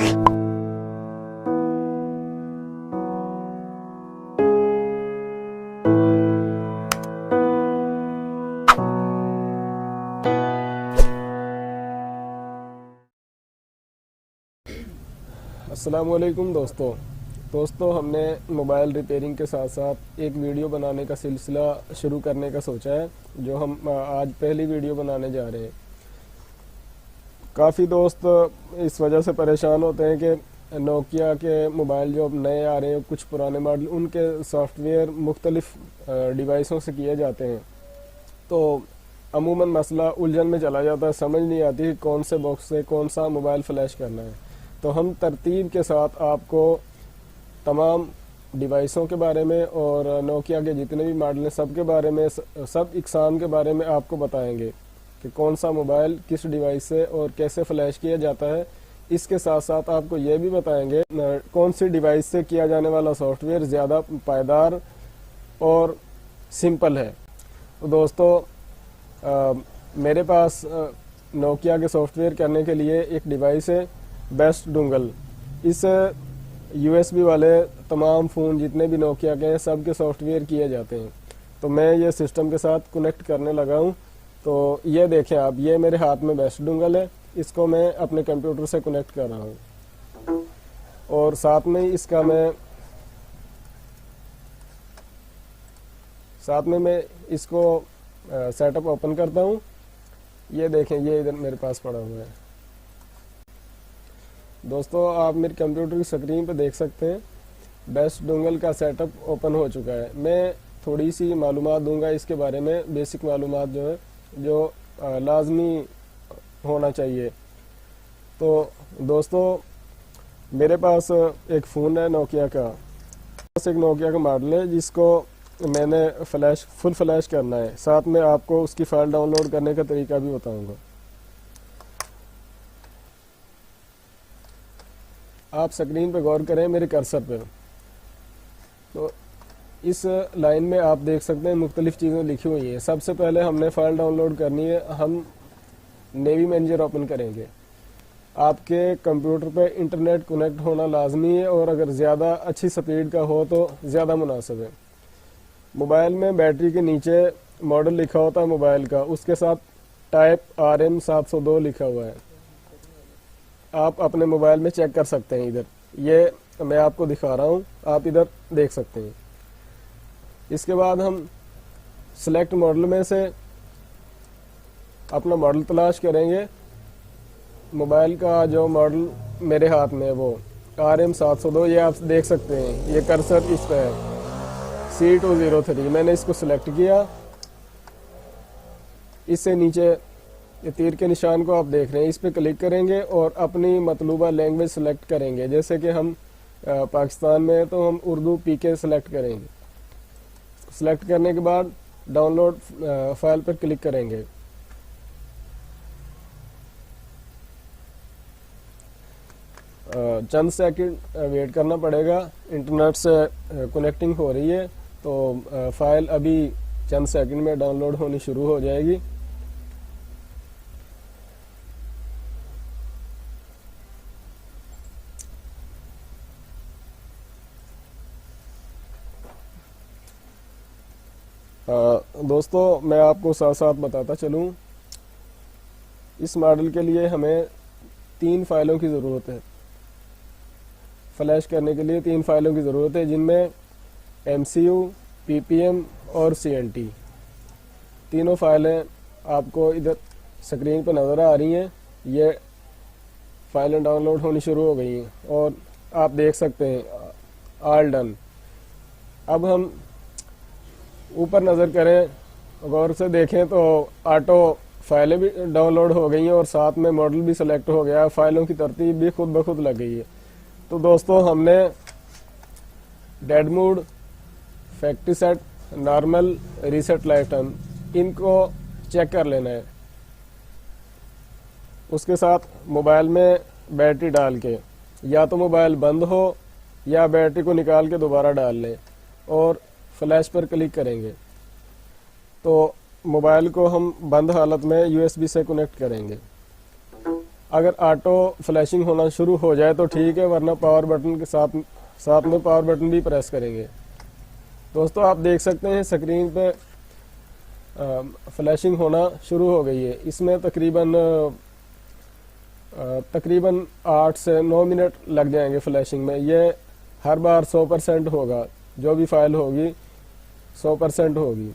अस्सलामुअलैकुम दोस्तों, हमने मोबाइल रिपेयरिंग के साथ साथ एक वीडियो बनाने का सिलसिला शुरू करने का सोचा है, जो हम आज पहली वीडियो बनाने जा रहे हैं। काफ़ी दोस्त इस वजह से परेशान होते हैं कि नोकिया के मोबाइल जो अब नए आ रहे हैं, कुछ पुराने मॉडल, उनके सॉफ्टवेयर मुख्तलिफ डिवाइसों से किए जाते हैं, तो अमूमन मसला उलझन में चला जाता है, समझ नहीं आती कि कौन से बॉक्स से कौन सा मोबाइल फ्लैश करना है। तो हम तरतीब के साथ आपको तमाम डिवाइसों के बारे में और नोकिया के जितने भी मॉडल हैं सब के बारे में, सब इकसाम के बारे में आपको बताएंगे कि कौन सा मोबाइल किस डिवाइस से और कैसे फ्लैश किया जाता है। इसके साथ साथ आपको ये भी बताएंगे कौन सी डिवाइस से किया जाने वाला सॉफ्टवेयर ज़्यादा पायदार और सिंपल है। तो दोस्तों, मेरे पास नोकिया के सॉफ्टवेयर करने के लिए एक डिवाइस है, बेस्ट डोंगल। इस USB वाले तमाम फ़ोन जितने भी नोकिया के हैं सब के सॉफ्टवेयर किए जाते हैं। तो मैं ये सिस्टम के साथ कनेक्ट करने लगा हूँ। तो ये देखें आप, ये मेरे हाथ में बेस्ट डोंगल है, इसको मैं अपने कंप्यूटर से कनेक्ट कर रहा हूँ और साथ में मैं इसको सेटअप ओपन करता हूँ। ये देखें, ये इधर मेरे पास पड़ा हुआ है। दोस्तों, आप मेरे कंप्यूटर की स्क्रीन पर देख सकते हैं बेस्ट डोंगल का सेटअप ओपन हो चुका है। मैं थोड़ी सी मालूमात दूंगा इसके बारे में, बेसिक मालूमात जो है, जो लाजमी होना चाहिए। तो दोस्तों, मेरे पास एक फ़ोन है नोकिया का, एक नोकिया का मॉडल है जिसको मैंने फुल फ्लैश करना है। साथ में आपको उसकी फ़ाइल डाउनलोड करने का तरीका भी बताऊँगा। आप स्क्रीन पे गौर करें मेरे कर्सर पे, तो इस लाइन में आप देख सकते हैं मुख्तलिफ चीज़ें लिखी हुई हैं। सबसे पहले हमने फ़ाइल डाउनलोड करनी है, हम नेवी मैनेजर ओपन करेंगे। आपके कंप्यूटर पे इंटरनेट कनेक्ट होना लाजमी है और अगर ज़्यादा अच्छी स्पीड का हो तो ज़्यादा मुनासिब है। मोबाइल में बैटरी के नीचे मॉडल लिखा होता है मोबाइल का, उसके साथ टाइप RM702 लिखा हुआ है। आप अपने मोबाइल में चेक कर सकते हैं। इधर ये मैं आपको दिखा रहा हूँ, आप इधर देख सकते हैं। इसके बाद हम सिलेक्ट मॉडल में से अपना मॉडल तलाश करेंगे। मोबाइल का जो मॉडल मेरे हाथ में है वो RM702, ये आप देख सकते हैं, ये कर्सर इस पर है, C203। मैंने इसको सिलेक्ट किया। इससे नीचे ये तीर के निशान को आप देख रहे हैं, इस पर क्लिक करेंगे और अपनी मतलूबा लैंग्वेज सेलेक्ट करेंगे। जैसे कि हम पाकिस्तान में हैं तो हम उर्दू PK सेलेक्ट करेंगे। सेलेक्ट करने के बाद डाउनलोड फाइल पर क्लिक करेंगे। चंद सेकंड वेट करना पड़ेगा, इंटरनेट से कनेक्टिंग हो रही है, तो फाइल अभी चंद सेकंड में डाउनलोड होनी शुरू हो जाएगी। दोस्तों, मैं आपको साथ साथ बताता चलूँ, इस मॉडल के लिए हमें 3 फाइलों की ज़रूरत है। फ्लैश करने के लिए 3 फाइलों की ज़रूरत है, जिनमें MCU, PPM और CNT, तीनों फाइलें आपको इधर स्क्रीन पर नज़र आ रही हैं। ये फाइलें डाउनलोड होनी शुरू हो गई हैं और आप देख सकते हैं ऑल डन। अब हम ऊपर नज़र करें, गौर से देखें तो ऑटो फाइलें भी डाउनलोड हो गई हैं और साथ में मॉडल भी सिलेक्ट हो गया है, फाइलों की तरतीब भी खुद ब खुद लग गई है। तो दोस्तों, हमने dead mode, factory set, normal, reset life time, इनको चेक कर लेना है। उसके साथ मोबाइल में बैटरी डाल के, या तो मोबाइल बंद हो या बैटरी को निकाल के दोबारा डाल लें और फ्लैश पर क्लिक करेंगे तो मोबाइल को हम बंद हालत में USB से कनेक्ट करेंगे। अगर ऑटो फ्लैशिंग होना शुरू हो जाए तो ठीक है, वरना पावर बटन के साथ साथ में पावर बटन भी प्रेस करेंगे। दोस्तों आप देख सकते हैं स्क्रीन पे फ्लैशिंग होना शुरू हो गई है। इसमें तकरीबन 8 से 9 मिनट लग जाएंगे फ्लैशिंग में। ये हर बार 100% होगा, जो भी फाइल होगी 100% होगी।